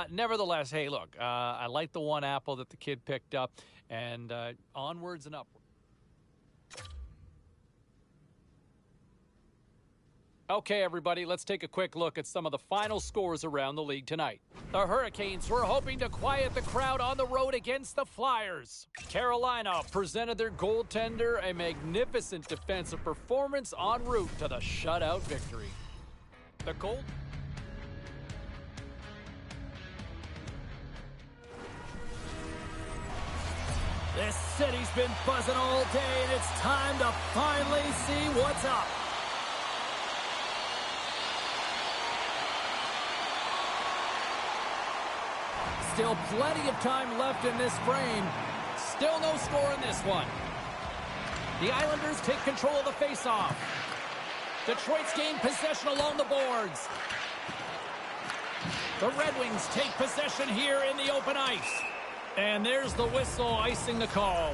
Nevertheless, hey, look, I like the one apple that the kid picked up, and onwards and upwards. Okay, everybody, let's take a quick look at some of the final scores around the league tonight. The Hurricanes were hoping to quiet the crowd on the road against the Flyers. Carolina presented their goaltender a magnificent defensive performance en route to the shutout victory. The goal... This city's been buzzing all day, and it's time to finally see what's up. Still plenty of time left in this frame. Still no score in this one. The Islanders take control of the faceoff. Detroit's gained possession along the boards. The Red Wings take possession here in the open ice. And there's the whistle icing the call.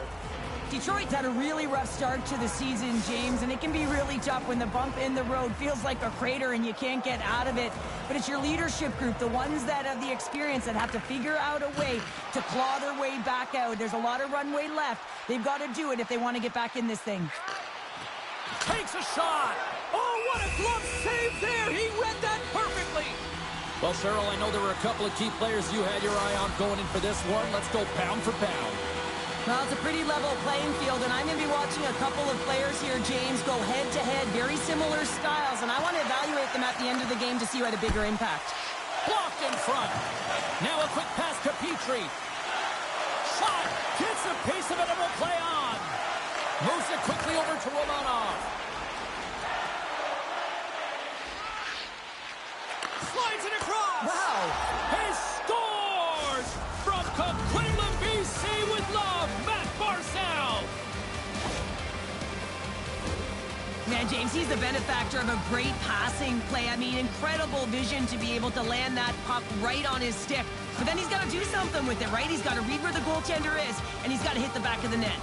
Detroit's had a really rough start to the season, James, and it can be really tough when the bump in the road feels like a crater and you can't get out of it. But it's your leadership group, the ones that have the experience, that have to figure out a way to claw their way back out. There's a lot of runway left. They've got to do it if they want to get back in this thing. Takes a shot. Oh, what a glove save there. He read that perfectly. Well, Cheryl, I know there were a couple of key players you had your eye on going in for this one. Let's go pound for pound. Well, it's a pretty level playing field, and I'm going to be watching a couple of players here, James, go head-to-head, very similar styles, and I want to evaluate them at the end of the game to see who had a bigger impact. Blocked in front. Now a quick pass to Petrie. Shot. Gets a piece of it and will play on. Moves it quickly over to Romanov. Slides it across. Wow. He scores from Coquitlam, BC with love, Matt Barzal. Man, James, he's the benefactor of a great passing play. I mean, incredible vision to be able to land that puck right on his stick. But then he's got to do something with it, right? He's got to read where the goaltender is, and he's got to hit the back of the net.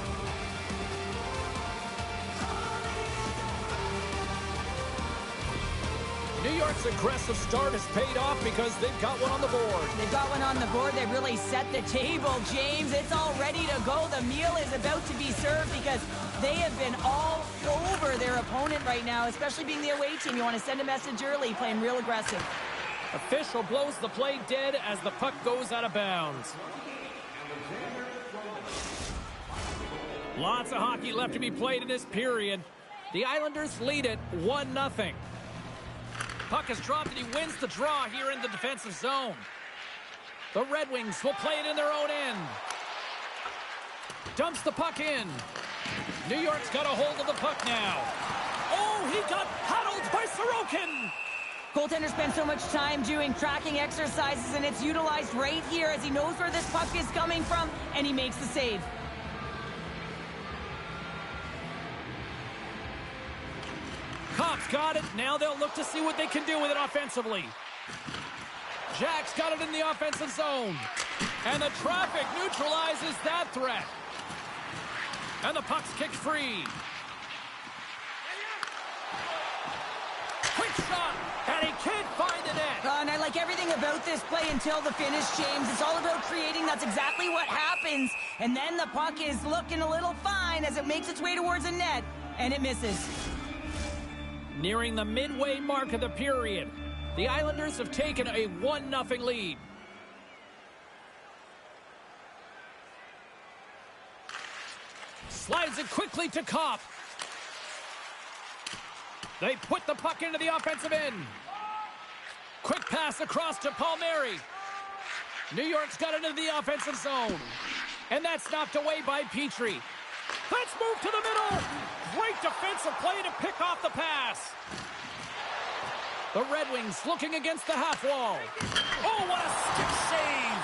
New York's aggressive start has paid off because they've got one on the board. They've got one on the board. They've really set the table, James. It's all ready to go. The meal is about to be served because they have been all over their opponent right now, especially being the away team. You want to send a message early, playing real aggressive. Official blows the play dead as the puck goes out of bounds. Lots of hockey left to be played in this period. The Islanders lead it 1-0. Puck is dropped and he wins the draw here in the defensive zone. The Red Wings will play it in their own end. Dumps the puck in. New York's got a hold of the puck now. Oh, he got paddled by Sorokin. Goaltender spends so much time doing tracking exercises, and it's utilized right here as he knows where this puck is coming from, and he makes the save. Cops got it. Now they'll look to see what they can do with it offensively. Jack's got it in the offensive zone. And the traffic neutralizes that threat. And the puck's kicked free. Quick shot. And he can't find the net. And I like everything about this play until the finish, James. It's all about creating. That's exactly what happens. And then the puck is looking a little fine as it makes its way towards the net. And it misses. Nearing the midway mark of the period, the Islanders have taken a 1-0 lead. Slides it quickly to Kopp. They put the puck into the offensive end. Quick pass across to Palmieri. New York's got it into the offensive zone. And that's knocked away by Petrie. Let's move to the middle. Great defensive play to pick off the pass. The Red Wings looking against the half wall. Oh, what a stick save.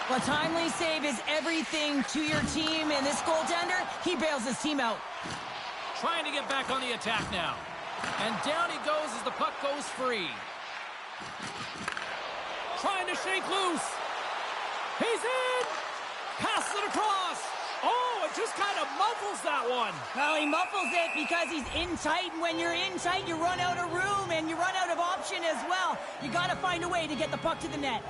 Well, timely save is everything to your team, and this goaltender, he bails his team out. Trying to get back on the attack now. And down he goes as the puck goes free. Trying to shake loose. He's in. Passes it across. Oh, it just kind of muffles that one. Well, he muffles it because he's in tight, and when you're in tight, you run out of room, and you run out of option as well. You got to find a way to get the puck to the net.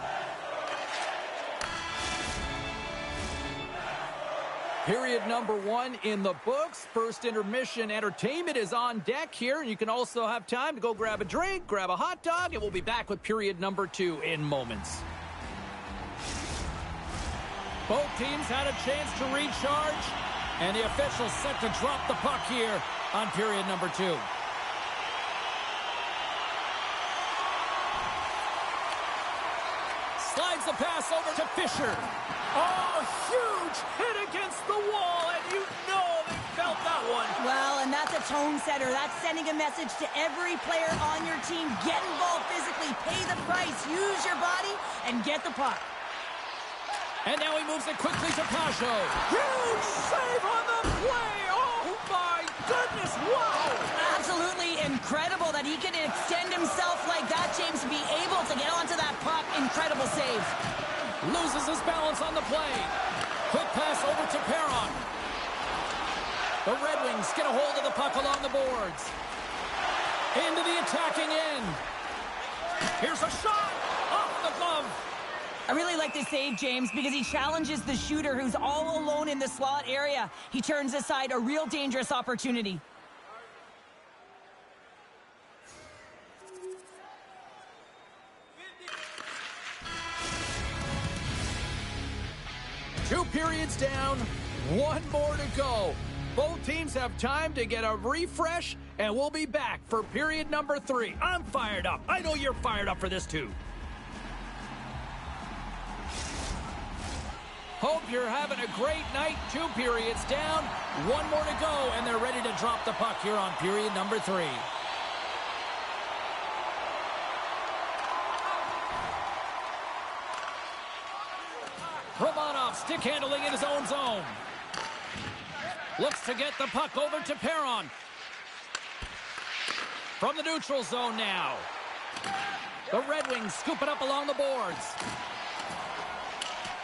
Period number 1 in the books. First intermission entertainment is on deck here. You can also have time to go grab a drink, grab a hot dog, and we'll be back with period number 2 in moments. Both teams had a chance to recharge, and the officials set to drop the puck here on period number 2. Slides the pass over to Fisher. Oh, huge hit against the wall, and you know they felt that one. Well, and that's a tone setter. That's sending a message to every player on your team. Get involved physically, pay the price, use your body, and get the puck. And now he moves it quickly to Pajot. Huge save on the play. Oh, my goodness. Wow. Absolutely incredible that he can extend himself like that, James, to be able to get onto that puck. Incredible save. Loses his balance on the play. Quick pass over to Perron. The Red Wings get a hold of the puck along the boards. Into the attacking end. Here's a shot off the glove. I really like this save, James, because he challenges the shooter who's all alone in the slot area. He turns aside a real dangerous opportunity. Two periods down, one more to go. Both teams have time to get a refresh, and we'll be back for period number 3. I'm fired up. I know you're fired up for this too. Hope you're having a great night. 2 periods down, one more to go, and they're ready to drop the puck here on period number 3. Romanov stick handling in his own zone. Looks to get the puck over to Perron. From the neutral zone now. The Red Wings scoop it up along the boards.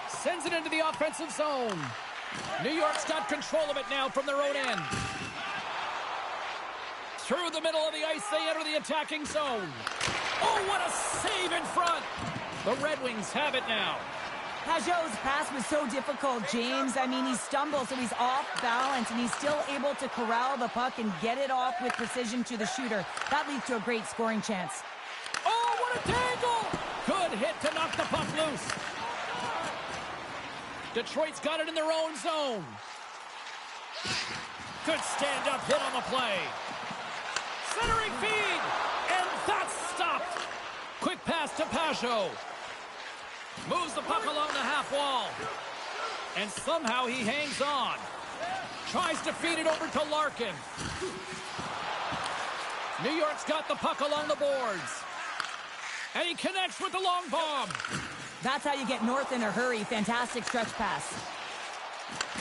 Sends it into the offensive zone. New York's got control of it now from their own end. Through the middle of the ice, they enter the attacking zone. Oh, what a save in front. The Red Wings have it now. Pajot's pass was so difficult, James. I mean, he stumbles, so he's off balance, and he's still able to corral the puck and get it off with precision to the shooter. That leads to a great scoring chance. Oh, what a tangle! Good hit to knock the puck loose. Detroit's got it in their own zone. Good stand-up hit on the play. Centering feed, and that's stopped. Quick pass to Pajot. Moves the puck along the half wall. And somehow he hangs on. Tries to feed it over to Larkin. New York's got the puck along the boards. And he connects with the long bomb. That's how you get north in a hurry. Fantastic stretch pass.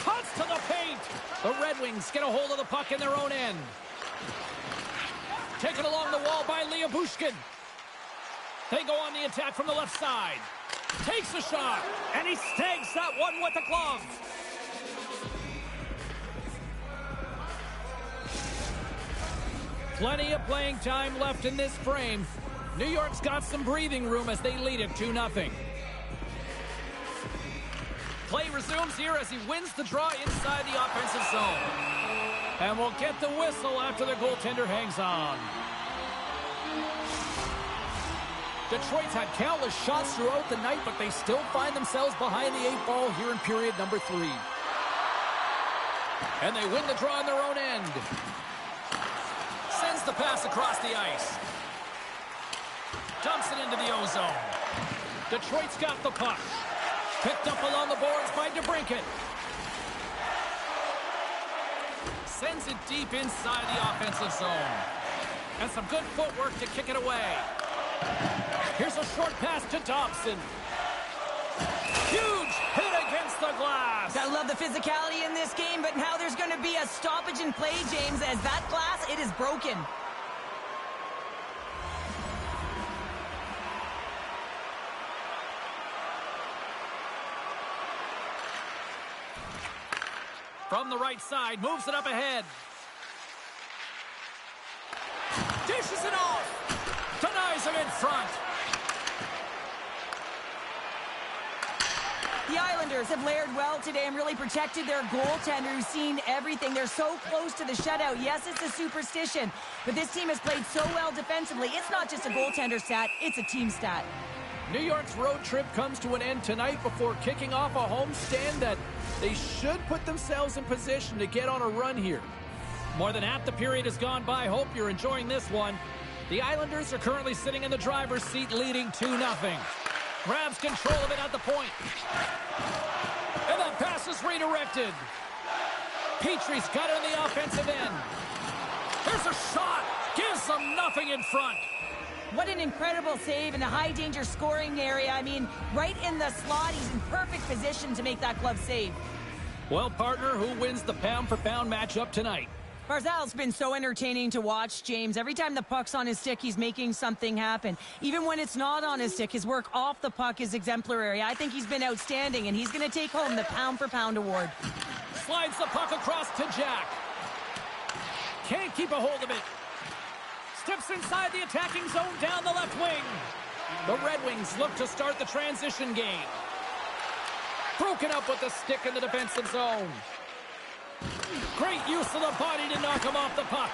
Cuts to the paint. The Red Wings get a hold of the puck in their own end. Taken along the wall by Liabushkin. They go on the attack from the left side. Takes a shot, and he snags that one with the glove. Plenty of playing time left in this frame. New York's got some breathing room as they lead it 2-0. Play resumes here as he wins the draw inside the offensive zone. And we'll get the whistle after the goaltender hangs on. Detroit's had countless shots throughout the night, but they still find themselves behind the 8 ball here in period number 3. And they win the draw on their own end. Sends the pass across the ice. Dumps it into the O-zone. Detroit's got the puck. Picked up along the boards by DeBrincat. Sends it deep inside the offensive zone. And some good footwork to kick it away. Here's a short pass to Dobson. Huge hit against the glass. I love the physicality in this game, but now there's going to be a stoppage in play, James, as that glass, it is broken. From the right side, moves it up ahead. Dishes it off. Denies him in front. The Islanders have layered well today and really protected their goaltender who's seen everything. They're so close to the shutout. Yes, it's a superstition, but this team has played so well defensively. It's not just a goaltender stat, it's a team stat. New York's road trip comes to an end tonight before kicking off a homestand that they should put themselves in position to get on a run here. More than half the period has gone by. Hope you're enjoying this one. The Islanders are currently sitting in the driver's seat, leading 2-0. Grabs control of it at the point. And that pass is redirected. Petrie's got it on the offensive end. Here's a shot. Gives them nothing in front. What an incredible save in the high-danger scoring area. I mean, right in the slot. He's in perfect position to make that glove save. Well, partner, who wins the pound-for-pound matchup tonight? Barzal's been so entertaining to watch, James. Every time the puck's on his stick, he's making something happen. Even when it's not on his stick, his work off the puck is exemplary. I think he's been outstanding, and he's going to take home the pound-for-pound award. Slides the puck across to Jack. Can't keep a hold of it. Steps inside the attacking zone down the left wing. The Red Wings look to start the transition game. Broken up with the stick in the defensive zone. Great use of the body to knock him off the puck.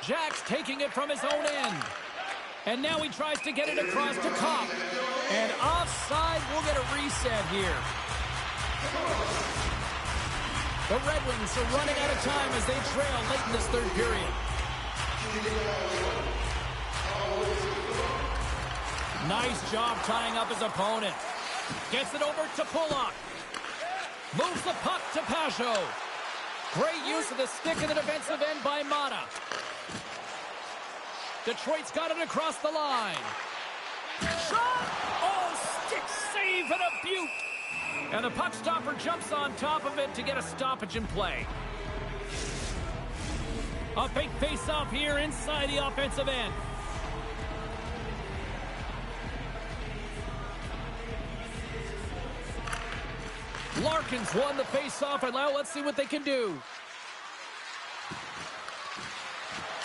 Jack's taking it from his own end. And now he tries to get it across to Kopp. And offside, we'll get a reset here. The Red Wings are running out of time as they trail late in this third period. Nice job tying up his opponent. Gets it over to Pulock. Moves the puck to Pajot. Great use of the stick in the defensive end by Mata. Detroit's got it across the line. Shot! Oh, stick save and a beaut. And the puck stopper jumps on top of it to get a stoppage in play. A big face-off here inside the offensive end. Larkin's won the face-off, and now let's see what they can do.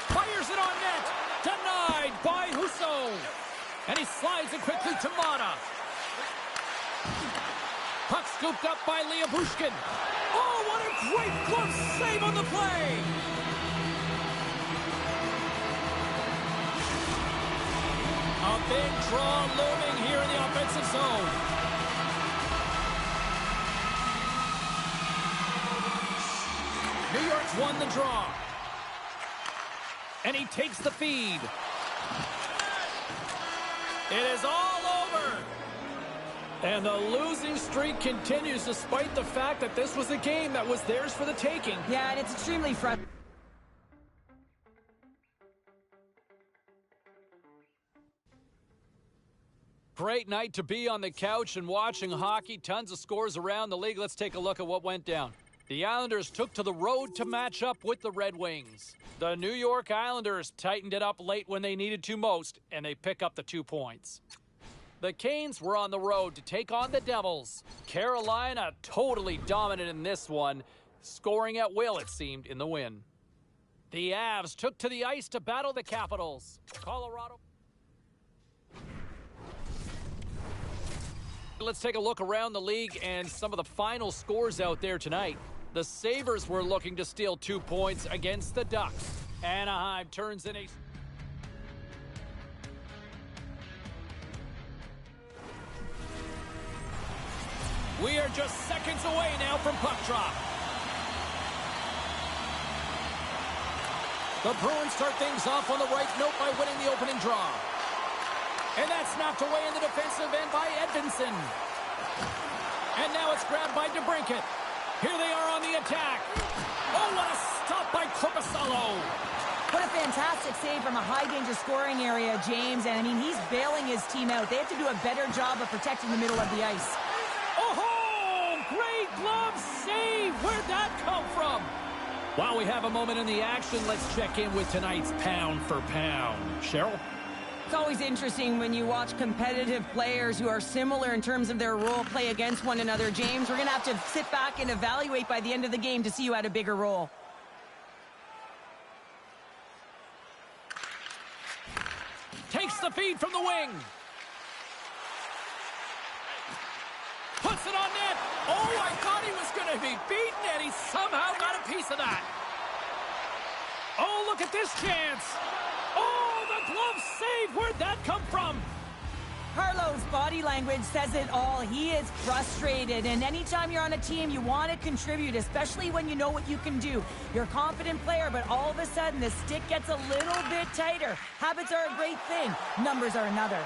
Fires it on net. Denied by Husso. And he slides it quickly to Mata. Puck scooped up by Liabushkin. Oh, what a great glove save on the play. A big draw looming here in the offensive zone. New York's won the draw. And he takes the feed. It is all over. And the losing streak continues despite the fact that this was a game that was theirs for the taking. Yeah, and it's extremely frustrating. Great night to be on the couch and watching hockey. Tons of scores around the league. Let's take a look at what went down. The Islanders took to the road to match up with the Red Wings. The New York Islanders tightened it up late when they needed to most, and they pick up the 2 points. The Canes were on the road to take on the Devils. Carolina totally dominant in this one, scoring at will, it seemed, in the win. The Avs took to the ice to battle the Capitals. Colorado. Let's take a look around the league and some of the final scores out there tonight. The Sabres were looking to steal 2 points against the Ducks. Anaheim turns in a... We are just seconds away now from puck drop. The Bruins start things off on the right note by winning the opening draw. And that's knocked away in the defensive end by Edvinsson. And now it's grabbed by DeBrincat. Here they are on the attack. Oh, what a stop by Korpisalo. What a fantastic save from a high-danger scoring area, James. And, I mean, he's bailing his team out. They have to do a better job of protecting the middle of the ice. Oh, great glove save. Where'd that come from? While we have a moment in the action, let's check in with tonight's pound for pound. Cheryl? It's always interesting when you watch competitive players who are similar in terms of their role play against one another. James, we're going to have to sit back and evaluate by the end of the game to see who had a bigger role. Takes the feed from the wing. Oh, I thought he was going to be beaten, and he somehow got a piece of that. Oh, look at this chance. Oh, the glove save. Where'd that come from? Carlo's body language says it all. He is frustrated, and anytime you're on a team, you want to contribute, especially when you know what you can do. You're a confident player, but all of a sudden, the stick gets a little bit tighter. Habits are a great thing. Numbers are another.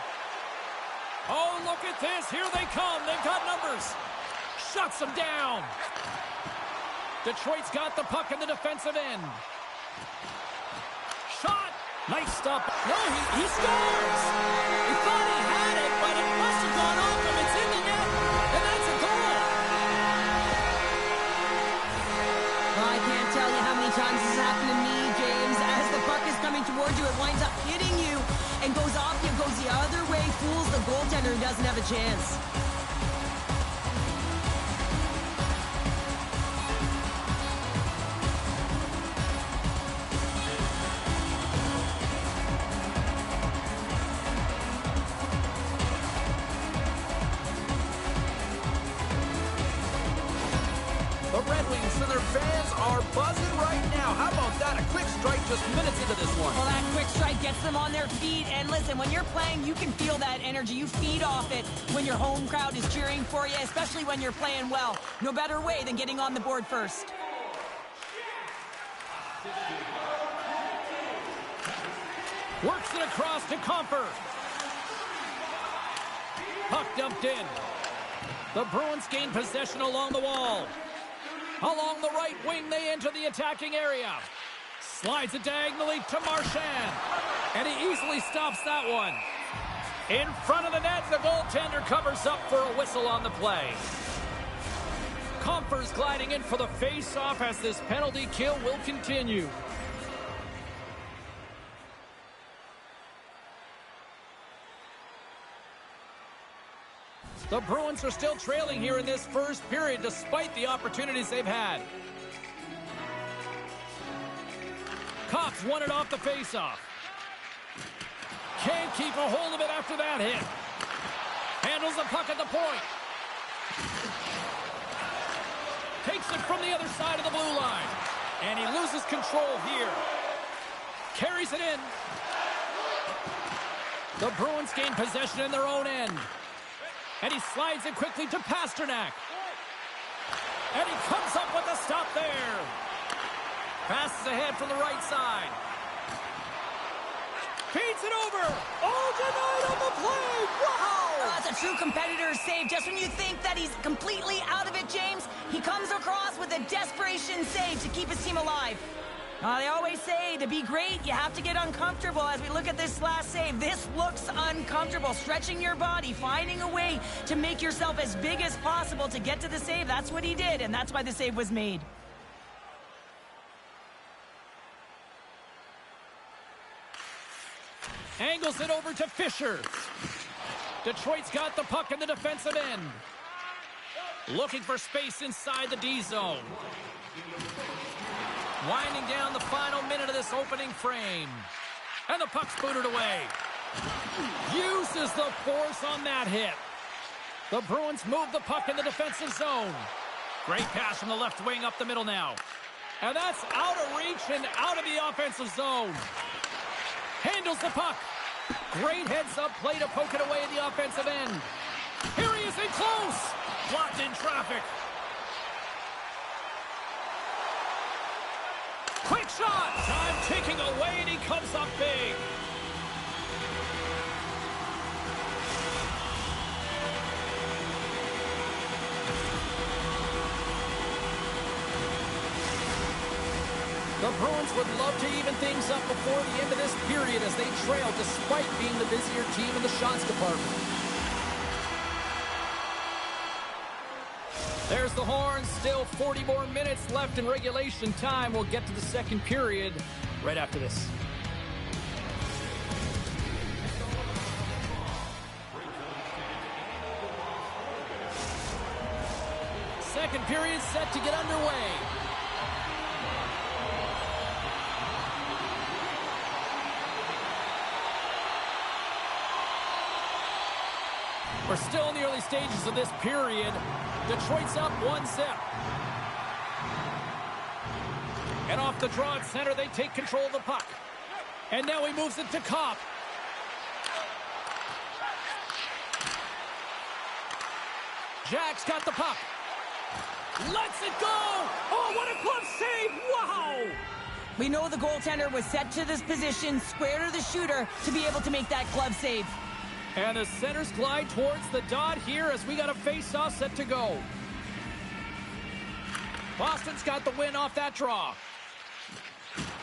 Oh, look at this. Here they come. They've got numbers. Shuts them down. Detroit's got the puck in the defensive end. Shot. Nice stop. No, he scores. He thought he had it, but it must have gone off him. It's in the net, and that's a goal. Well, I can't tell you how many times this has happened to me, James. As the puck is coming towards you, it winds up hitting you and goes off you, goes the other way, fools the goaltender who doesn't have a chance. The Red Wings and their fans are buzzing right now. How about that? A quick strike just minutes into this one. Well, that quick strike gets them on their feet. And listen, when you're playing, you can feel that energy. You feed off it when your home crowd is cheering for you, especially when you're playing well. No better way than getting on the board first. Works it across to Comfort. Puck dumped in. The Bruins gain possession along the wall. Along the right wing, they enter the attacking area. Slides it diagonally to Marchand. And he easily stops that one. In front of the net, the goaltender covers up for a whistle on the play. Comfort's gliding in for the face-off as this penalty kill will continue. The Bruins are still trailing here in this first period despite the opportunities they've had. Cox won it off the faceoff. Can't keep a hold of it after that hit. Handles the puck at the point. Takes it from the other side of the blue line. And he loses control here. Carries it in. The Bruins gain possession in their own end. And he slides it quickly to Pasternak. And he comes up with a stop there. Passes ahead from the right side. Feeds it over. Oh, denied on the play. Wow! That's a true competitor's save. Just when you think that he's completely out of it, James, he comes across with a desperation save to keep his team alive. They always say to be great, you have to get uncomfortable. As we look at this last save, this looks uncomfortable. Stretching your body, finding a way to make yourself as big as possible to get to the save. That's what he did, and that's why the save was made. Angles it over to Fisher. Detroit's got the puck in the defensive end. Looking for space inside the D zone. Winding down the final minute of this opening frame. And the puck's booted away. Uses the force on that hit. The Bruins move the puck in the defensive zone. Great pass from the left wing up the middle now. And that's out of reach and out of the offensive zone. Handles the puck. Great heads-up play to poke it away in the offensive end. Here he is in close. Blocked in traffic. Quick shot! Time ticking away, and he comes up big. The Bruins would love to even things up before the end of this period as they trail despite being the busier team in the shots department. There's the horn. Still 40 more minutes left in regulation time. We'll get to the second period right after this. Second period set to get underway. We're We're still in the early stages of this period. Detroit's up 1-0. And off the draw at center, they take control of the puck. And now he moves it to Kopp. Jack's got the puck. Lets it go! Oh, what a glove save! Wow! We know the goaltender was set to this position, square to the shooter, to be able to make that glove save. And the centers glide towards the dot here as we got a face-off set to go. Boston's got the win off that draw.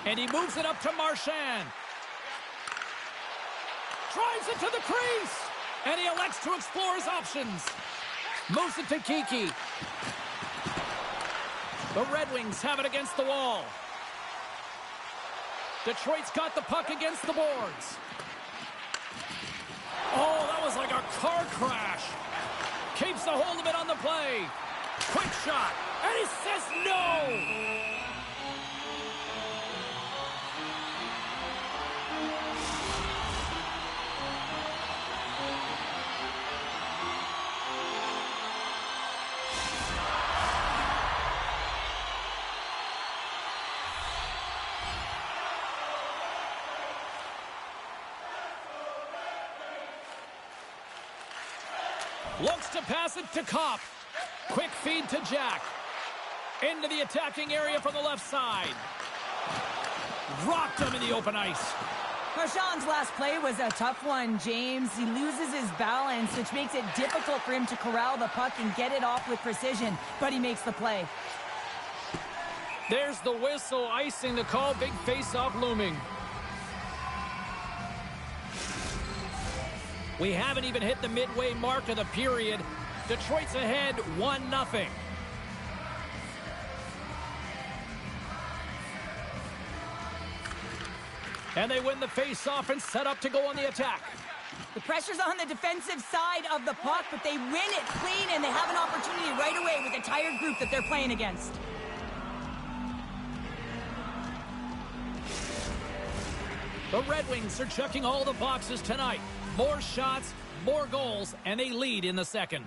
And he moves it up to Marchand. Drives it to the crease. And he elects to explore his options. Moves it to Kiki. The Red Wings have it against the wall. Detroit's got the puck against the boards. Oh, that was like a car crash. Keeps the hold of it on the play. Quick shot. And he says no. Looks to pass it to Kopp. Quick feed to Jack. Into the attacking area from the left side. Rocked him in the open ice. Marchand's last play was a tough one, James. He loses his balance, which makes it difficult for him to corral the puck and get it off with precision, but he makes the play. There's the whistle, icing the call. Big face-off looming. We haven't even hit the midway mark of the period. Detroit's ahead 1-0. And they win the face-off and set up to go on the attack. The pressure's on the defensive side of the puck, but they win it clean, and they have an opportunity right away with the tired group that they're playing against. The Red Wings are checking all the boxes tonight. More shots, more goals, and they lead in the second.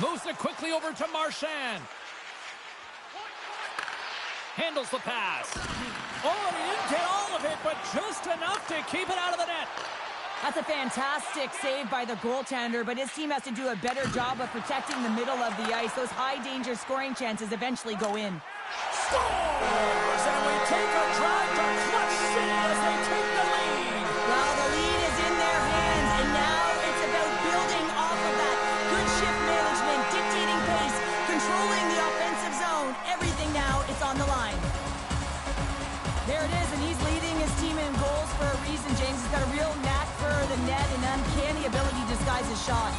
Moves it quickly over to Marchand. Handles the pass. Oh, he didn't get all of it, but just enough to keep it out of the net. That's a fantastic save by the goaltender, but his team has to do a better job of protecting the middle of the ice. Those high-danger scoring chances eventually go in. Scores! And we take a drive to Clutch City as they take the lead. Well, the lead is in their hands, and now it's about building off of that. Good shift management, dictating pace, controlling the offensive zone. Everything now is on the line. There it is, and he's leading his team in goals for a reason, James. He's got a real knack for the net and uncanny ability to disguise his shot.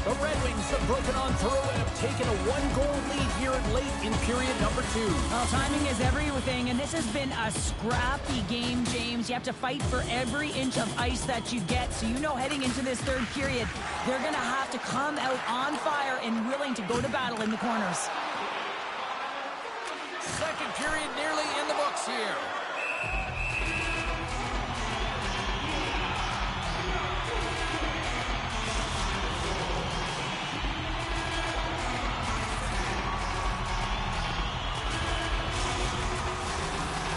The Red Wings have broken on through and have taken a one-goal lead here late in period number 2. Well, timing is everything, and this has been a scrappy game, James. You have to fight for every inch of ice that you get, so you know heading into this third period, they're going to have to come out on fire and willing to go to battle in the corners. Second period nearly in the books here.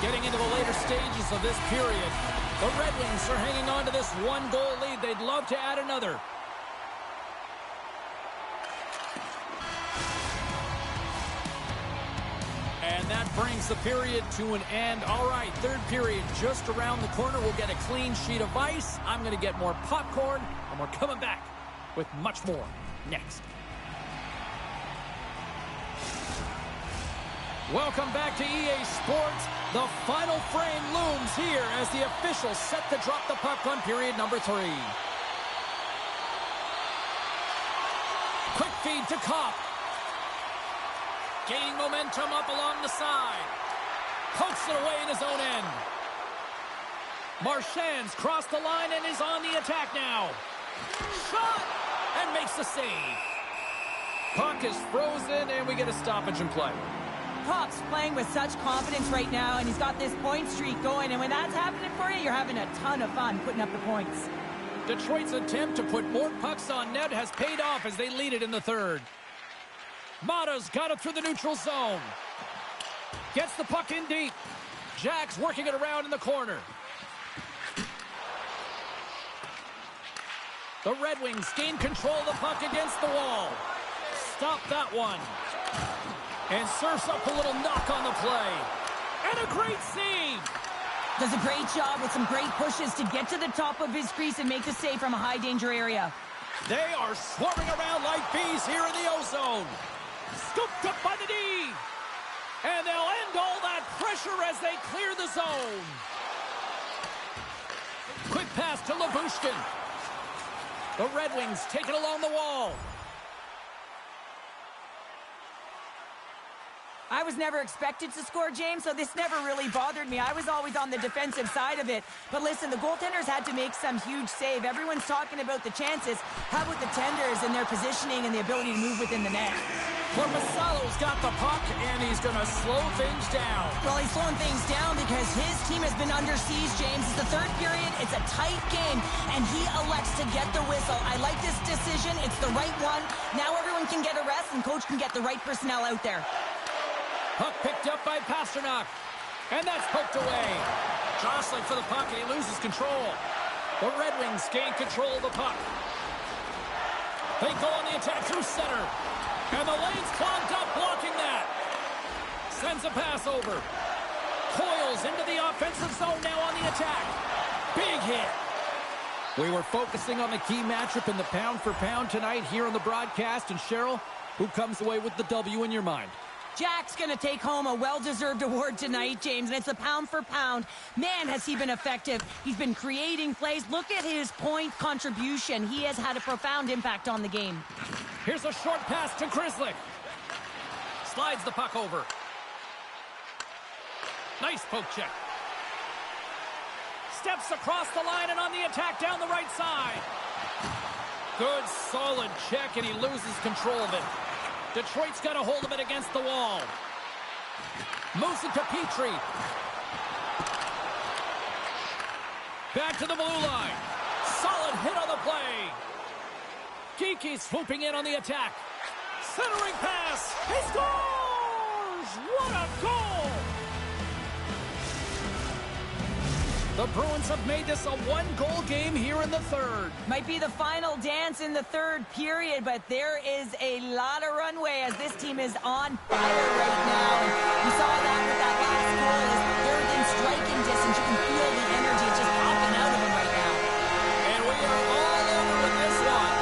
Getting into the later stages of this period, the Red Wings are hanging on to this one-goal lead. They'd love to add another. And that brings the period to an end. All right, third period just around the corner. We'll get a clean sheet of ice. I'm going to get more popcorn, and we're coming back with much more next. Welcome back to EA Sports. The final frame looms here as the officials set to drop the puck on period number 3. Quick feed to Kopp. Gaining momentum up along the side. Pokes it away in his own end. Marchand's crossed the line and is on the attack now. Shot! And makes the save. Puck is frozen, and we get a stoppage in play. Pop's playing with such confidence right now, and he's got this point streak going. And when that's happening for you, you're having a ton of fun putting up the points. Detroit's attempt to put more pucks on net has paid off as they lead it in the third. Mata's got it through the neutral zone. Gets the puck in deep. Jack's working it around in the corner. The Red Wings gain control of the puck against the wall. Stop that one. And surfs up a little knock on the play. And a great save. Does a great job with some great pushes to get to the top of his crease and make the save from a high danger area. They are swarming around like bees here in the O-zone. Scooped up by the D. And they'll end all that pressure as they clear the zone. Quick pass to Labushkin. The Red Wings take it along the wall. I was never expected to score, James, so this never really bothered me. I was always on the defensive side of it. But listen, the goaltenders had to make some huge save. Everyone's talking about the chances. How about the tenders and their positioning and the ability to move within the net? Korpisalo's got the puck, and he's going to slow things down. Well, he's slowing things down because his team has been under siege, James. It's the third period. It's a tight game, and he elects to get the whistle. I like this decision. It's the right one. Now everyone can get a rest, and coach can get the right personnel out there. Puck picked up by Pasternak. And that's poked away. Jostling for the puck, and he loses control. The Red Wings gain control of the puck. They go on the attack through center. And the lane's clogged up, blocking that. Sends a pass over. Coils into the offensive zone now on the attack. Big hit. We were focusing on the key matchup in the pound-for-pound tonight here on the broadcast. And Cheryl, who comes away with the W in your mind? Jack's going to take home a well-deserved award tonight, James, and it's a pound for pound. Man, has he been effective. He's been creating plays. Look at his point contribution. He has had a profound impact on the game. Here's a short pass to Grzelcyk. Slides the puck over. Nice poke check. Steps across the line and on the attack down the right side. Good, solid check, and he loses control of it. Detroit's got a hold of it against the wall. Moves it to Petrie. Back to the blue line. Solid hit on the play. Geekie swooping in on the attack. Centering pass. He scores! What a goal! The Bruins have made this a one-goal game here in the third. Might be the final dance in the third period, but there is a lot of runway as this team is on fire right now. We saw that with that last goal. They're within striking distance. You can feel the energy just popping out of them right now. And we are all over with this one.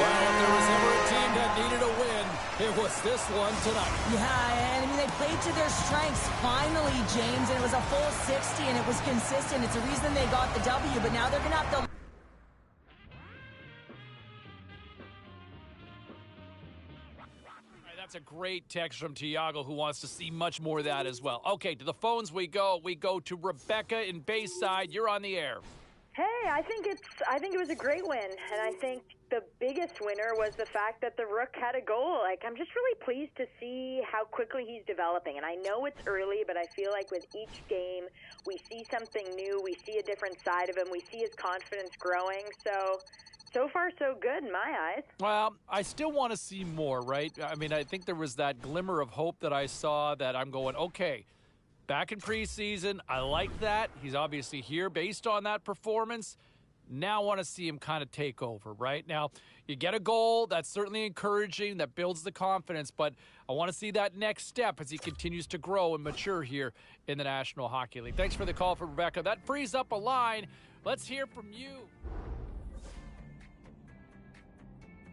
Well, if there was ever a team that needed a win, it was this one tonight. Yeah, and I mean, they played to their strengths finally, James, and it was a full 60, and it was consistent. It's the reason they got the W, but now they're going to have to... That's a great text from Tiago, who wants to see much more of that as well. Okay, to the phones we go. We go to Rebecca in Bayside. You're on the air. Hey, I think it was a great win, and I think the biggest winner was the fact that the Rook had a goal. Like, I'm just really pleased to see how quickly he's developing, and I know it's early, but I feel like with each game we see something new, we see a different side of him, we see his confidence growing. So far so good in my eyes. Well, I still want to see more, right? I mean, I think there was that glimmer of hope that I saw that I'm going, okay, back in preseason, I like that. He's obviously here based on that performance. Now I want to see him kind of take over, right? Now, you get a goal. That's certainly encouraging. That builds the confidence. But I want to see that next step as he continues to grow and mature here in the National Hockey League. Thanks for the call from Rebecca. That frees up a line. Let's hear from you.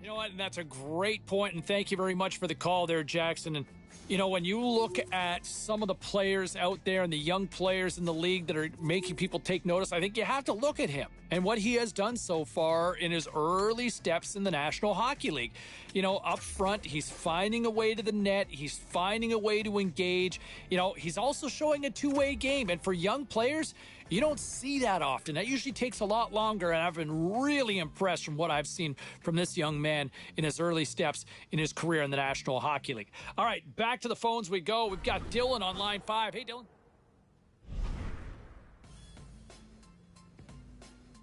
You know what? And that's a great point, and thank you very much for the call there, Jackson. And You know, when you look at some of the players out there and the young players in the league that are making people take notice, I think you have to look at him and what he has done so far in his early steps in the National Hockey League. You know, up front, he's finding a way to the net. He's finding a way to engage. You know, he's also showing a two-way game. And for young players, you don't see that often. That usually takes a lot longer, and I've been really impressed from what I've seen from this young man in his early steps in his career in the National Hockey League. All right, back to the phones we go. We've got Dylan on line 5. Hey, Dylan.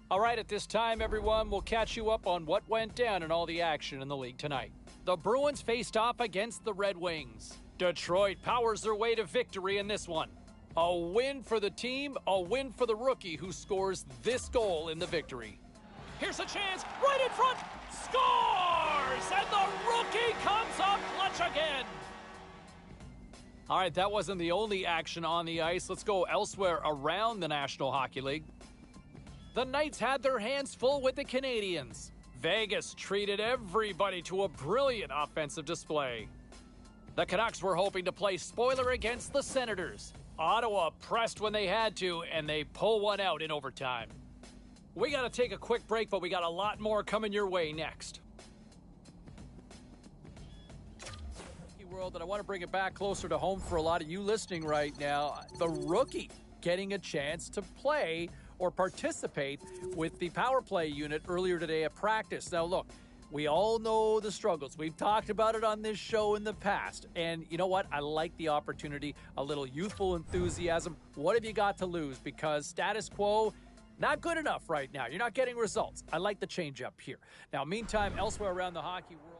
All right, at this time, everyone, we'll catch you up on what went down in all the action in the league tonight. The Bruins faced off against the Red Wings. Detroit powers their way to victory in this one. A win for the team, a win for the rookie who scores this goal in the victory. Here's a chance, right in front, scores! And the rookie comes up clutch again. All right, that wasn't the only action on the ice. Let's go elsewhere around the National Hockey League. The Knights had their hands full with the Canadiens. Vegas treated everybody to a brilliant offensive display. The Canucks were hoping to play spoiler against the Senators. Ottawa pressed when they had to, and they pull one out in overtime. We got to take a quick break, but we got a lot more coming your way next. World, and I want to bring it back closer to home for a lot of you listening right now. The rookie getting a chance to play or participate with the power play unit earlier today at practice. Now, look, we all know the struggles. We've talked about it on this show in the past. And you know what? I like the opportunity, a little youthful enthusiasm. What have you got to lose? Because status quo, not good enough right now. You're not getting results. I like the change up here. Now, meantime, elsewhere around the hockey world,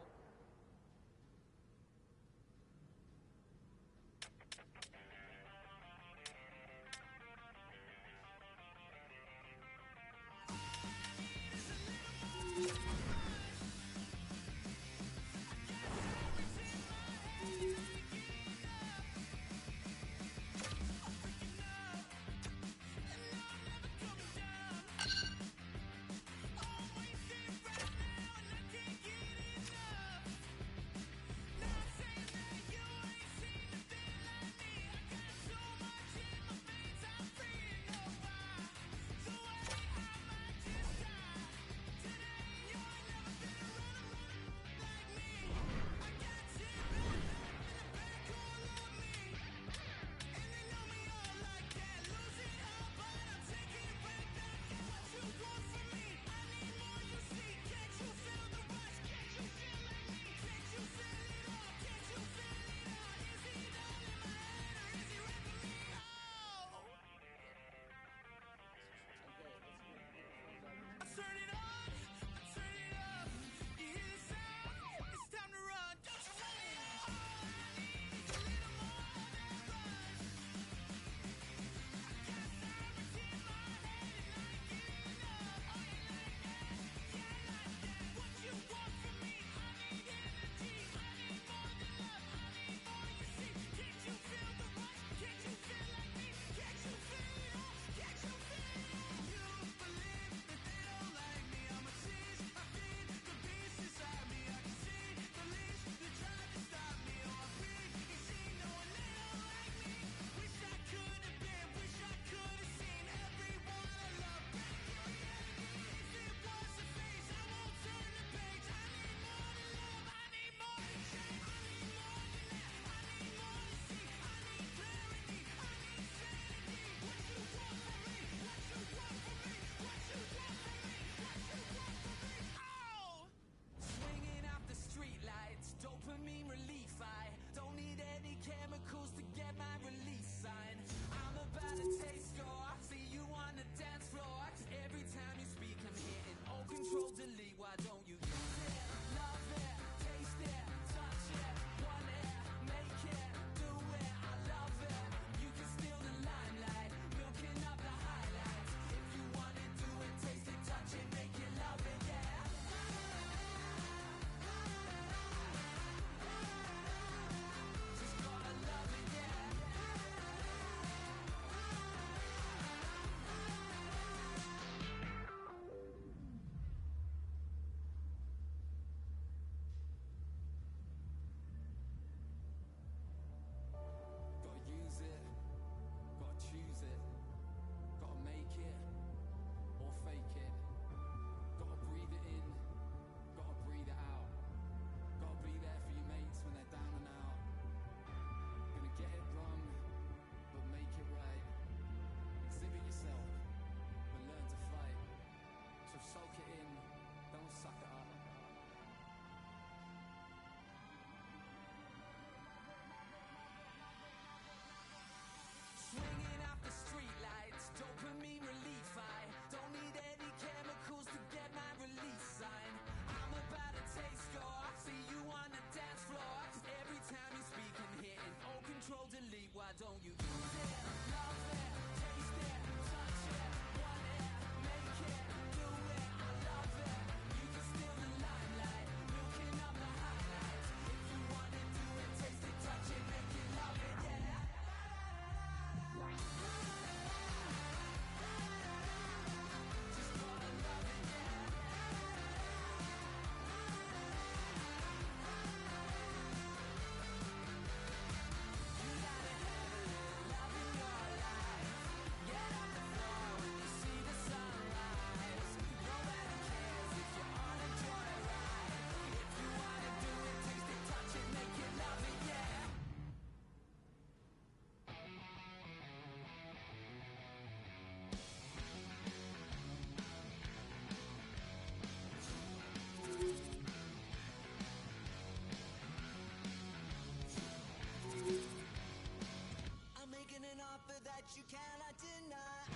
cannot deny.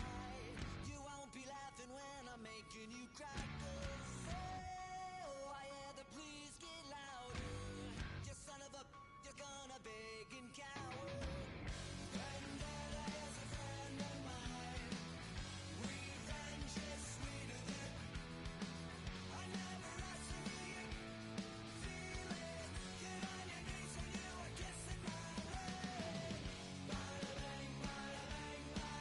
You won't be laughing when I'm making you cry. 'Cause, oh, I hear the please get louder. You son of a, you're gonna beg and cower. Vendetta is a friend of mine. Revenge is sweeter than I never asked for you. Feel it. Get on your knees and you are kissing my ring. Bada bang, bada bang, bada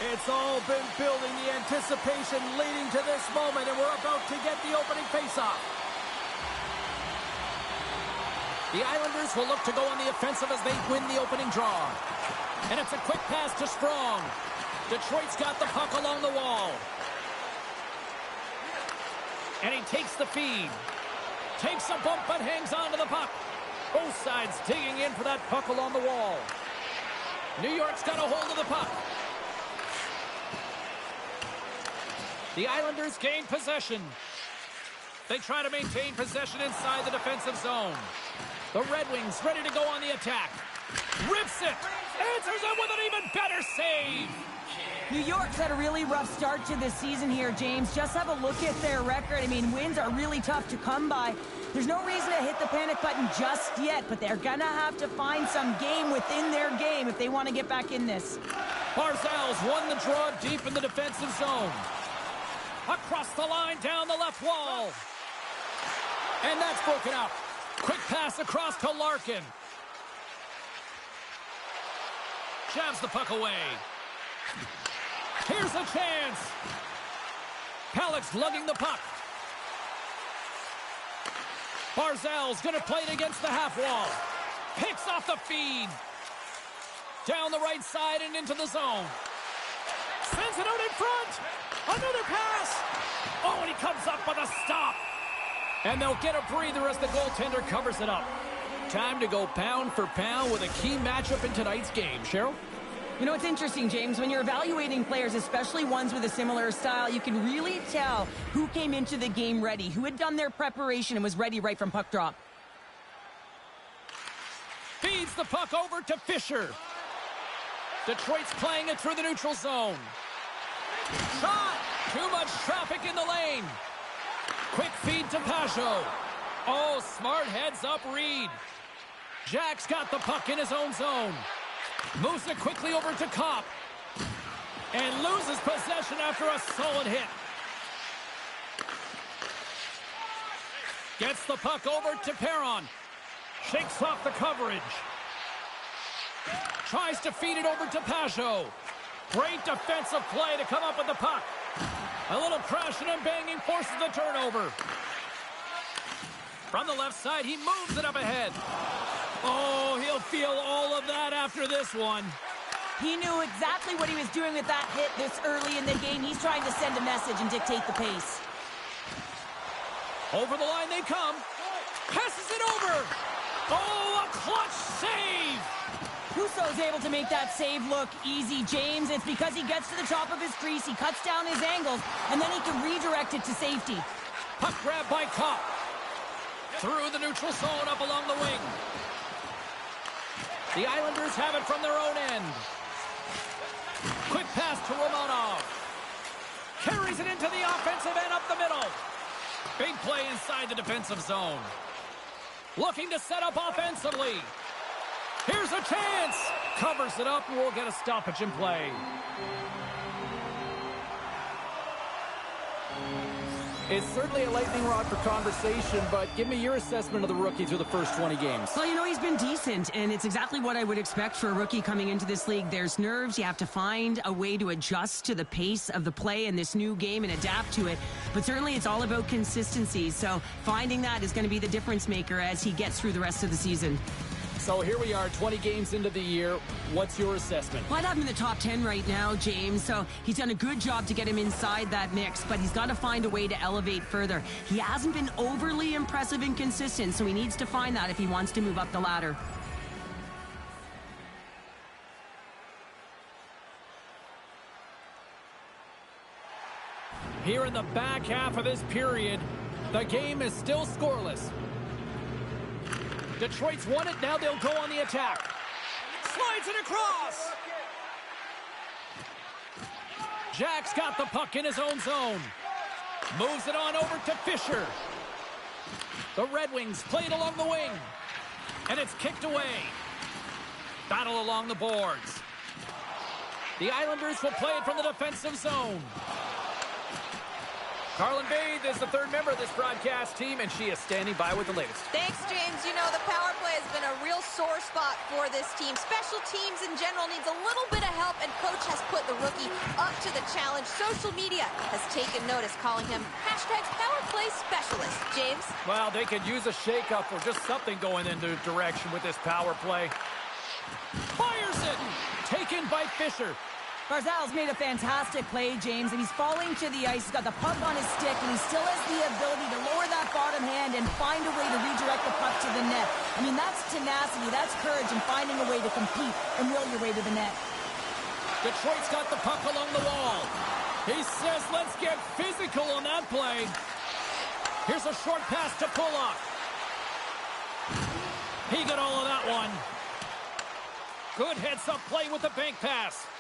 It's all been building, the anticipation leading to this moment, and we're about to get the opening faceoff. The Islanders will look to go on the offensive as they win the opening draw. And it's a quick pass to Strong. Detroit's got the puck along the wall. And he takes the feed. Takes a bump but hangs on to the puck. Both sides digging in for that puck along the wall. New York's got a hold of the puck. The Islanders gain possession. They try to maintain possession inside the defensive zone. The Red Wings ready to go on the attack. Rips it. Answers it with an even better save. New York's had a really rough start to this season here, James. Just have a look at their record. I mean, wins are really tough to come by. There's no reason to hit the panic button just yet, but they're going to have to find some game within their game if they want to get back in this. Barzal's won the draw deep in the defensive zone. Across the line, down the left wall. And that's broken up. Quick pass across to Larkin. Jabs the puck away. Here's a chance. Halleck's lugging the puck. Barzal's going to play it against the half wall. Picks off the feed. Down the right side and into the zone. Sends it out in front. Another pass. Oh, and he comes up with a stop. And they'll get a breather as the goaltender covers it up. Time to go pound for pound with a key matchup in tonight's game. Cheryl? You know, it's interesting, James. When you're evaluating players, especially ones with a similar style, you can really tell who came into the game ready, who had done their preparation and was ready right from puck drop. Feeds the puck over to Fisher. Detroit's playing it through the neutral zone. Shot! Too much traffic in the lane. Quick feed to Pajot. Oh, smart heads-up read. Jack's got the puck in his own zone. Moves it quickly over to Kopp. And loses possession after a solid hit. Gets the puck over to Perron. Shakes off the coverage. Tries to feed it over to Pajot. Great defensive play to come up with the puck. A little crashing and banging forces the turnover. From the left side, he moves it up ahead. Oh, he'll feel all of that after this one. He knew exactly what he was doing with that hit this early in the game. He's trying to send a message and dictate the pace. Over the line they come. Passes it over. Oh, a clutch save. Husso's able to make that save look easy, James. It's because he gets to the top of his crease, he cuts down his angles, and then he can redirect it to safety. Puck grab by Kopp. Through the neutral zone up along the wing. The Islanders have it from their own end. Quick pass to Romanov. Carries it into the offensive end up the middle. Big play inside the defensive zone. Looking to set up offensively. Here's a chance. Covers it up and we'll get a stoppage in play. It's certainly a lightning rod for conversation, but give me your assessment of the rookie through the first 20 games. Well, you know, he's been decent, and it's exactly what I would expect for a rookie coming into this league. There's nerves. You have to find a way to adjust to the pace of the play in this new game and adapt to it. But certainly it's all about consistency, so finding that is going to be the difference maker as he gets through the rest of the season. So here we are, 20 games into the year. What's your assessment? Well, I'd have him in the top 10 right now, James. So he's done a good job to get him inside that mix, but he's got to find a way to elevate further. He hasn't been overly impressive and consistent, so he needs to find that if he wants to move up the ladder. Here in the back half of this period, the game is still scoreless. Detroit's won it. Now they'll go on the attack. Slides it across. Jack's got the puck in his own zone. Moves it on over to Fisher. The Red Wings play it along the wing. And it's kicked away. Battle along the boards. The Islanders will play it from the defensive zone. Carlin Bade is the third member of this broadcast team, and she is standing by with the latest. Thanks, James. You know, the power play has been a real sore spot for this team. Special teams in general needs a little bit of help, and Coach has put the rookie up to the challenge. Social media has taken notice, calling him #power play specialist. James? Well, they could use a shakeup or just something going in the direction with this power play. Fires it! Taken by Fisher. Barzal's made a fantastic play, James, and he's falling to the ice. He's got the puck on his stick, and he still has the ability to lower that bottom hand and find a way to redirect the puck to the net. I mean, that's tenacity, that's courage, and finding a way to compete and will your way to the net. Detroit's got the puck along the wall. He says, let's get physical on that play. Here's a short pass to Pulock. He got all of that one. Good heads-up play with the bank pass.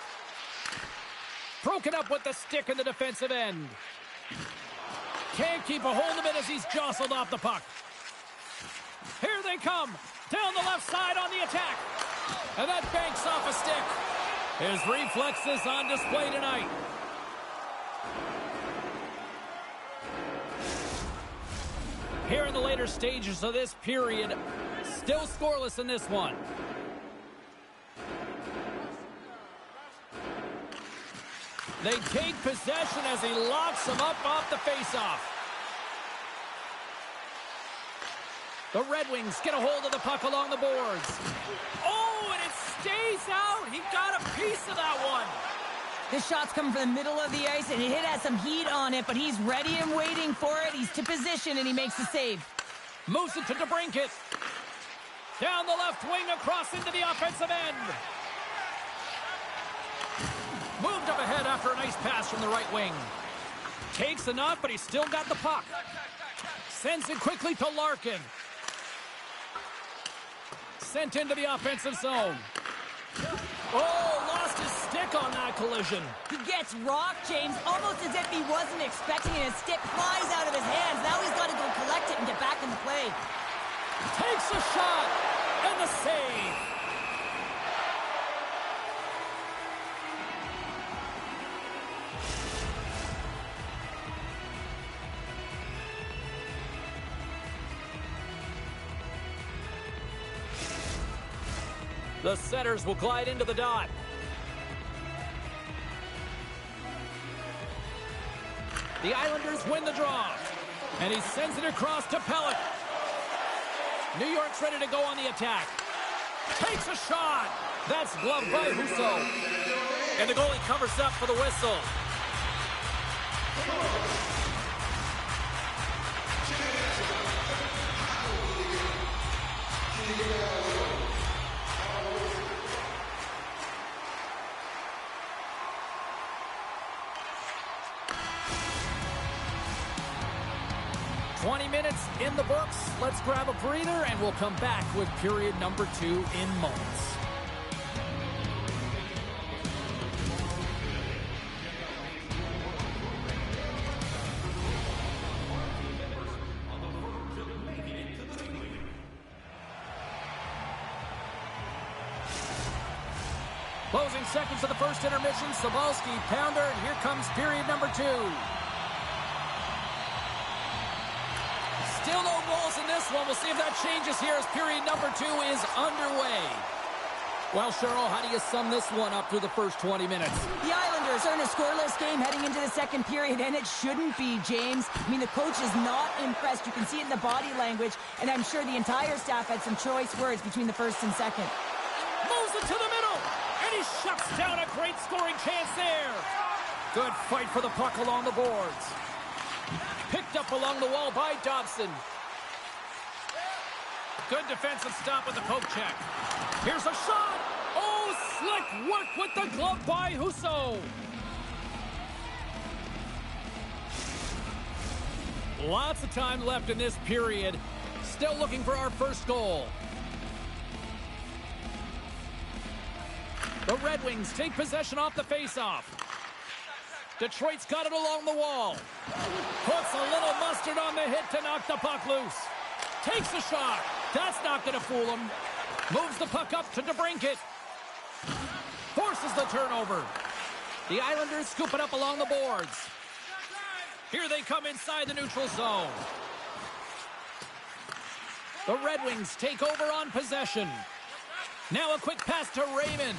Broken up with the stick in the defensive end. Can't keep a hold of it as he's jostled off the puck. Here they come. Down the left side on the attack. And that banks off a stick. His reflexes on display tonight. Here in the later stages of this period, still scoreless in this one. They take possession as he locks him up off the faceoff. The Red Wings get a hold of the puck along the boards. Oh, and it stays out. He got a piece of that one. This shot's coming from the middle of the ice, and it has some heat on it, but he's ready and waiting for it. He's to position, and he makes the save. Moves it to DeBrincat. Down the left wing across into the offensive end. Moved up ahead after a nice pass from the right wing. Takes a knock, but he's still got the puck. Sends it quickly to Larkin. Sent into the offensive zone. Oh, lost his stick on that collision. He gets rocked, James, almost as if he wasn't expecting it. His stick flies out of his hands. Now he's got to go collect it and get back in the play. Takes a shot, and the save. The Sentters will glide into the dot. The Islanders win the draw. And he sends it across to Pellick. New York's ready to go on the attack. Takes a shot. That's gloved by Husso. And the goalie covers up for the whistle. Minutes in the books. Let's grab a breather, and we'll come back with period number 2 in moments. Closing seconds of the first intermission. Sabalski, pounder, and here comes period number 2. Still no goals in this one. We'll see if that changes here as period number 2 is underway. Well, Cheryl, how do you sum this one up through the first 20 minutes? The Islanders are in a scoreless game heading into the second period, and it shouldn't be, James. I mean, the coach is not impressed. You can see it in the body language, and I'm sure the entire staff had some choice words between the first and second. Moves it to the middle, and he shuts down a great scoring chance there. Good fight for the puck along the boards. Picked up along the wall by Dobson. Good defensive stop with the poke check. Here's a shot. Oh, slick work with the glove by Husso. Lots of time left in this period. Still looking for our first goal. The Red Wings take possession off the faceoff. Detroit's got it along the wall. Puts a little mustard on the hit to knock the puck loose. Takes a shot. That's not going to fool him. Moves the puck up to DeBrincat. Forces the turnover. The Islanders scoop it up along the boards. Here they come inside the neutral zone. The Red Wings take over on possession. Now a quick pass to Raymond.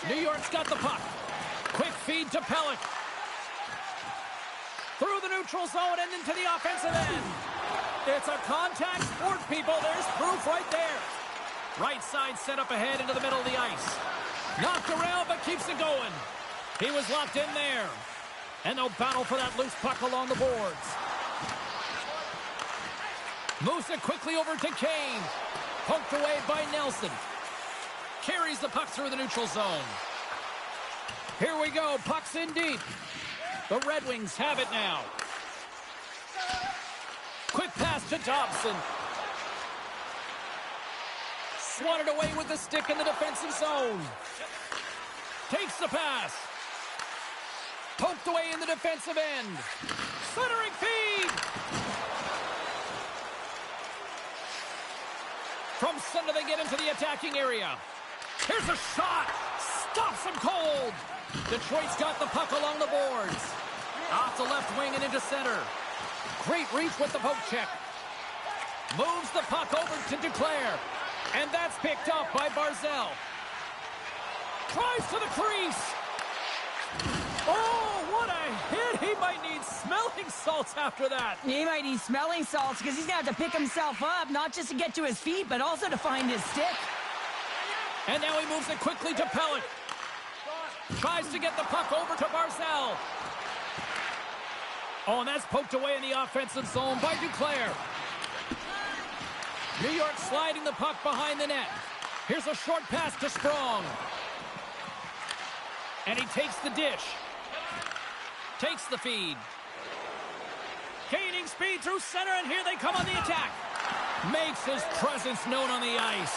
New York's got the puck. Quick feed to Pelech. Through the neutral zone and into the offensive end. It's a contact sport, people. There's proof right there. Right side set up ahead into the middle of the ice. Knocked around, but keeps it going. He was locked in there. And they'll battle for that loose puck along the boards. Moves it quickly over to Kane. Poked away by Nelson. Carries the puck through the neutral zone. Here we go. Puck's in deep. The Red Wings have it now. Quick pass to Dobson. Swatted away with the stick in the defensive zone. Takes the pass. Poked away in the defensive end. Centering feed. From center they get into the attacking area. Here's a shot. Stops him cold. Detroit's got the puck along the boards. Off the left wing and into center. Great reach with the poke check. Moves the puck over to Duclair. And that's picked up by Barzell. Tries to the crease. Oh, what a hit. He might need smelling salts after that. He might need smelling salts because he's going to have to pick himself up, not just to get to his feet, but also to find his stick. And now he moves it quickly to Pelech. Tries to get the puck over to Barzell. Oh, and that's poked away in the offensive zone by Duclair. New York sliding the puck behind the net. Here's a short pass to Sprong. And he takes the dish. Takes the feed. Gaining speed through center, and here they come on the attack. Makes his presence known on the ice.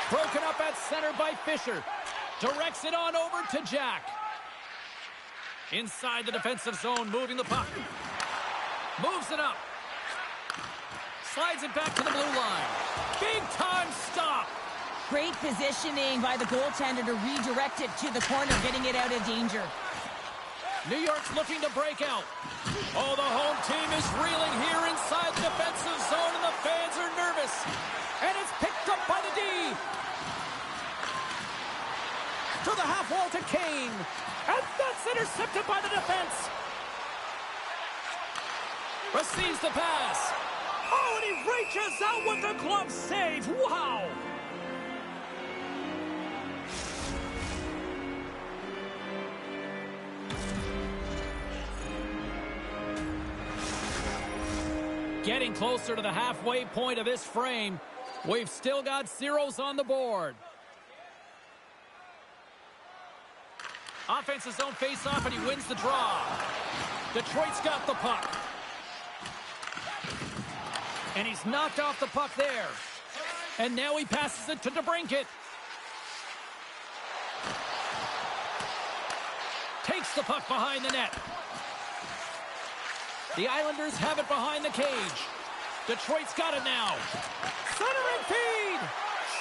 Broken up at center by Fisher. Directs it on over to Jack. Inside the defensive zone, moving the puck. Moves it up. Slides it back to the blue line. Big time stop. Great positioning by the goaltender to redirect it to the corner, getting it out of danger. New York's looking to break out. Oh, the home team is reeling here inside the defensive zone, and the fans are nervous. And it's picked up by the D. To the half wall to Kane. And that's intercepted by the defense. Receives the pass. Oh, and he reaches out with the glove save. Wow. Getting closer to the halfway point of this frame. We've still got zeros on the board. Offensive zone face-off, and he wins the draw. Detroit's got the puck. And he's knocked off the puck there. And now he passes it to DeBrincat. Takes the puck behind the net. The Islanders have it behind the cage. Detroit's got it now. Centering feed.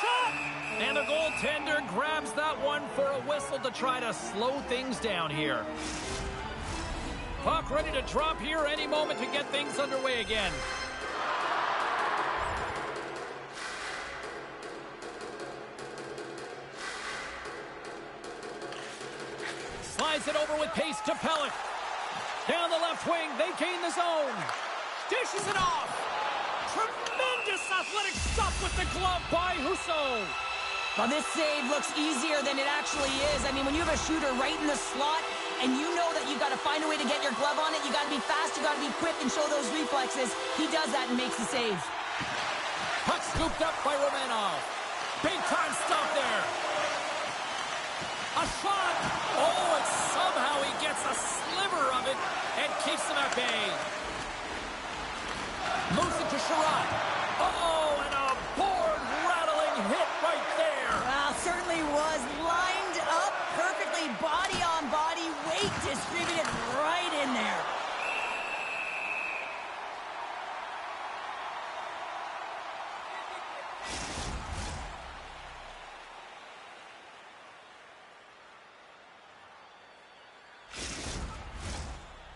Shot. And the goaltender grabs that one for a whistle to try to slow things down here. Puck ready to drop here any moment to get things underway again. Slides it over with pace to Pelech. Down the left wing, they gain the zone. Dishes it off. Tremendous athletic stop with the glove by Husso. Well, this save looks easier than it actually is. I mean, when you have a shooter right in the slot and you know that you've got to find a way to get your glove on it, you got to be fast, you got to be quick and show those reflexes. He does that and makes the save. Puck scooped up by Romanov. Big time stop there. A shot. Oh, and somehow he gets a sliver of it and keeps him at bay. Moves it to Sherrod. Oh, and a board-rattling hit right there. Well, certainly was lined up perfectly, body on body, weight distributed right in there.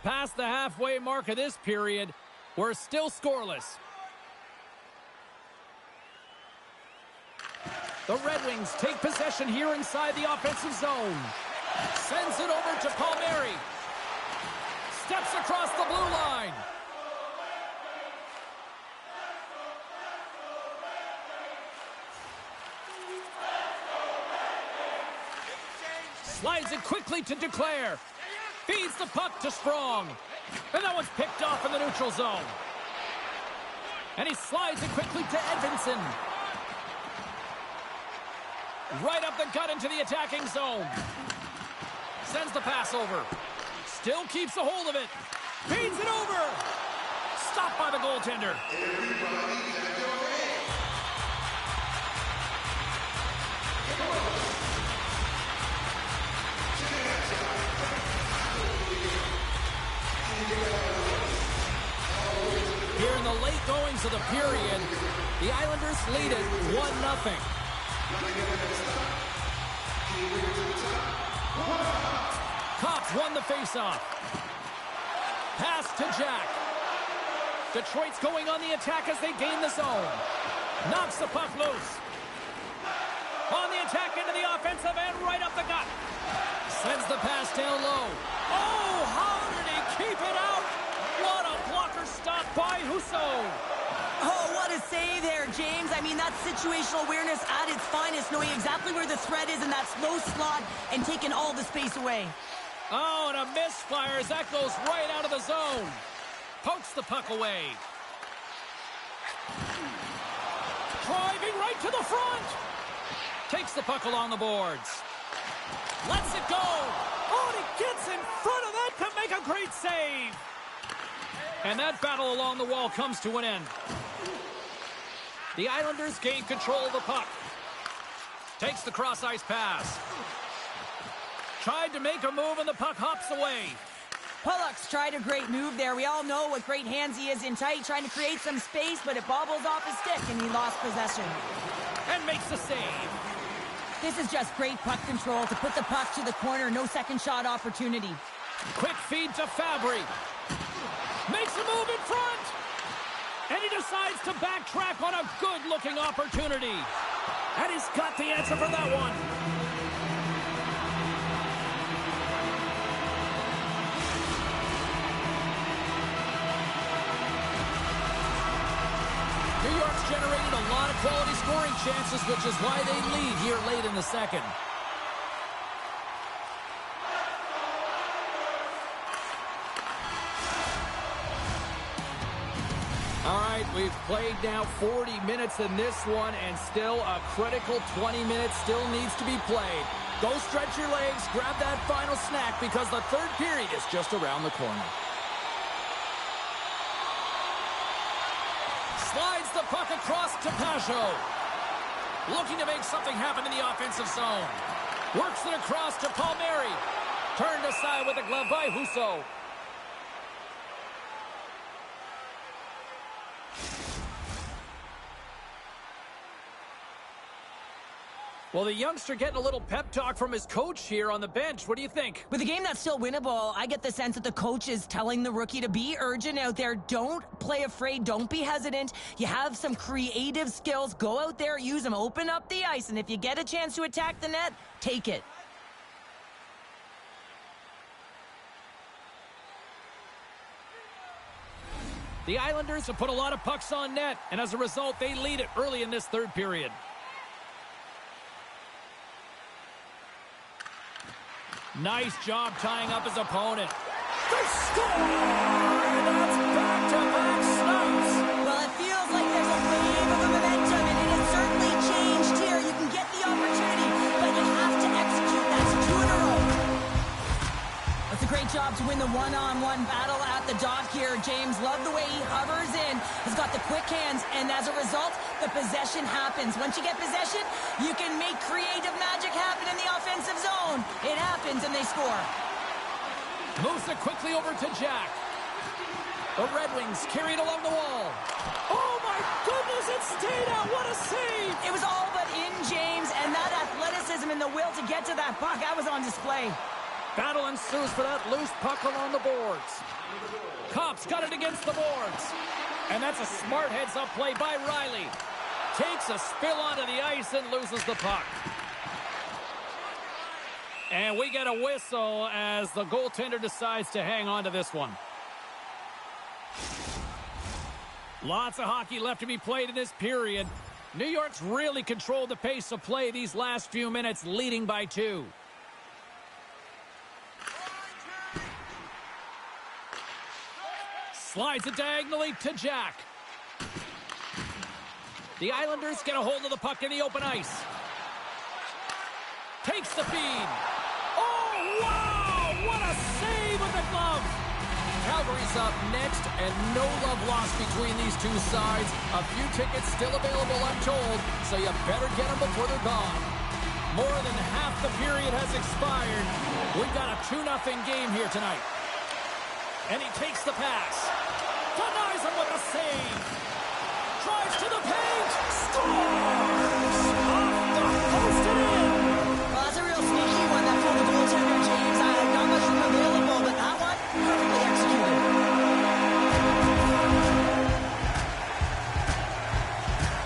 past the halfway mark of this period. We're still scoreless. The Red Wings take possession here inside the offensive zone. Sends it over to Palmieri. Steps across the blue line. Slides it quickly to Declare. Feeds the puck to Strong. And that one's picked off in the neutral zone. And he slides it quickly to Edvinsson. Right up the gut into the attacking zone. Sends the pass over. Still keeps a hold of it. Feeds it over. Stopped by the goaltender. Here in the late goings of the period, the Islanders lead it 1-0. Cops won the faceoff. Pass to Jack. Detroit's going on the attack as they gain the zone. Knocks the puck loose. On the attack into the offensive end, right up the gut. Sends the pass down low. Oh, how did he keep it out? What a blocker stop by Husso. Oh, what a save there, James. I mean, that's situational awareness at its finest, knowing exactly where the threat is in that slow slot and taking all the space away. Oh, and a misfire as that goes right out of the zone. Pokes the puck away. Driving right to the front. Takes the puck along the boards. Lets it go. Oh, and he gets in front of that to make a great save. And that battle along the wall comes to an end. The Islanders gain control of the puck. Takes the cross-ice pass. Tried to make a move and the puck hops away. Pulock's tried a great move there. We all know what great hands he is in tight, trying to create some space, but it bobbles off his stick and he lost possession. And makes the save. This is just great puck control to put the puck to the corner. No second shot opportunity. Quick feed to Fabry. Makes a move in front. And he decides to backtrack on a good-looking opportunity. And he's got the answer for that one. New York's generated a lot of quality scoring chances, which is why they lead here late in the second. All right, we've played now 40 minutes in this one, and still a critical 20 minutes still needs to be played. Go stretch your legs, grab that final snack, because the third period is just around the corner. Slides the puck across to Pajot. Looking to make something happen in the offensive zone. Works it across to Palmieri. Turned aside with a glove by Husso. Well, the youngster getting a little pep talk from his coach here on the bench. What do you think? With a game that's still winnable, I get the sense that the coach is telling the rookie to be urgent out there. Don't play afraid. Don't be hesitant. You have some creative skills. Go out there, use them. Open up the ice. And if you get a chance to attack the net, take it. The Islanders have put a lot of pucks on net, and as a result, they lead it early in this third period. Nice job tying up his opponent. They score! That's back-to-back snaps! Well, it feels like there's a wave of momentum, and it has certainly changed here. You can get the opportunity, but you have to execute. That's 2 in a row. That's a great job to win the one-on-one battle at the dock here, James. Love the way he hovers in. He's got the quick hands, and as a result, the possession happens. Once you get possession, you can make creative magic happen in the offensive zone. It happens, and they score. Moves it quickly over to Jack. The Red Wings carried along the wall. Oh, my goodness, it stayed out. What a save! It was all but in, James, and that athleticism and the will to get to that puck, that was on display. Battle ensues for that loose puck along the boards. Kopp's got it against the boards. And that's a smart heads-up play by Riley. Takes a spill onto the ice and loses the puck. And we get a whistle as the goaltender decides to hang on to this one. Lots of hockey left to be played in this period. New York's really controlled the pace of play these last few minutes, leading by 2. Slides it diagonally to Jack. The Islanders get a hold of the puck in the open ice. Takes the feed. Oh, wow! What a save with the glove! Calgary's up next, and no love lost between these two sides. A few tickets still available, I'm told, so you better get them before they're gone. More than half the period has expired. We've got a 2-0 game here tonight. And he takes the pass. Denies him with a save. Drives to the paint. Scores! Off the post and in. Well, that's a real sneaky one that pulled the goaltender, James. I had not much room available, but that one, perfectly executed.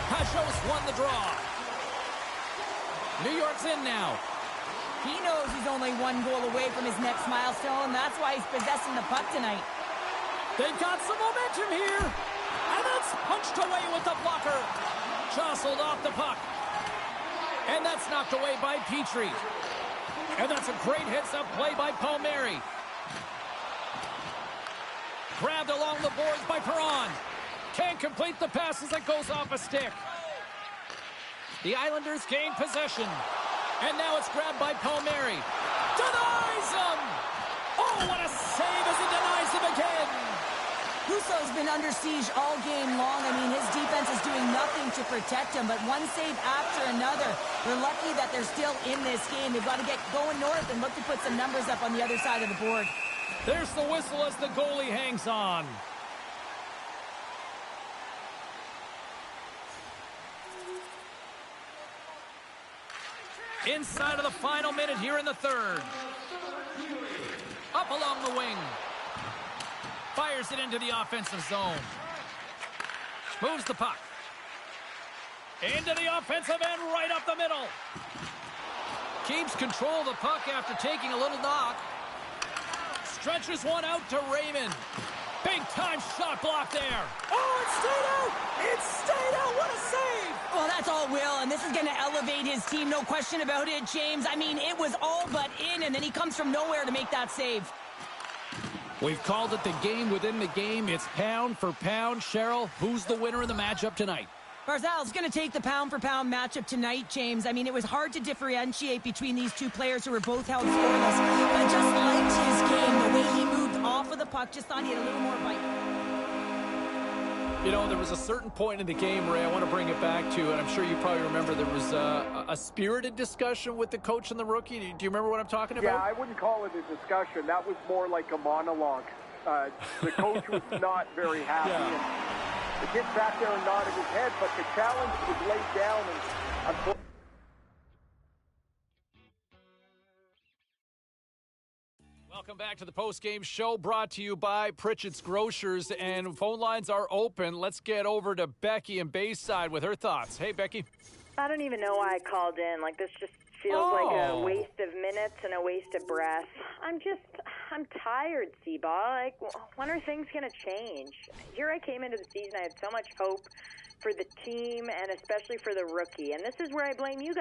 Pajos won the draw. New York's in now. He knows he's only 1 goal away from his next milestone. That's why he's possessing the puck tonight. They've got some momentum here. And that's punched away with the blocker. Jostled off the puck. And that's knocked away by Petrie. And that's a great heads-up play by Palmieri. Grabbed along the boards by Perron. Can't complete the pass as it goes off a stick. The Islanders gain possession. And now it's grabbed by Palmieri. Denies him! Oh, what a save as he denies him again! Husso's been under siege all game long. I mean, his defense is doing nothing to protect him, but one save after another. They're lucky that they're still in this game. They've got to get going north and look to put some numbers up on the other side of the board. There's the whistle as the goalie hangs on. Inside of the final minute here in the third. Up along the wing. Fires it into the offensive zone. Moves the puck. Into the offensive end, right up the middle. Keeps control of the puck after taking a little knock. Stretches one out to Raymond. Big time shot block there. Oh, it stayed out! It stayed out! What a save! Well, that's all Will, and this is going to elevate his team, no question about it, James. I mean, it was all but in, and then he comes from nowhere to make that save. We've called it the game within the game. It's pound for pound. Cheryl, who's the winner in the matchup tonight? Barzal's going to take the pound-for-pound matchup tonight, James. I mean, it was hard to differentiate between these two players who were both held scoreless. But I just liked his game, the way he moved off of the puck. Just thought he had a little more bite. You know, there was a certain point in the game, Ray, I want to bring it back to, and I'm sure you probably remember there was a spirited discussion with the coach and the rookie. Do you remember what I'm talking about? Yeah, I wouldn't call it a discussion. That was more like a monologue. The coach was not very happy. Yeah. The kid sat there and nodded his head, but the challenge was laid down. And Welcome back to the post-game show brought to you by Pritchett's Grocers, and phone lines are open. Let's get over to Becky in Bayside with her thoughts. Hey, Becky. I don't even know why I called in. Like, this just feels like a waste of minutes and a waste of breath. I'm tired, Seaball. Like, when are things going to change? Here I came into the season, I had so much hope for the team and especially for the rookie, and this is where I blame you guys.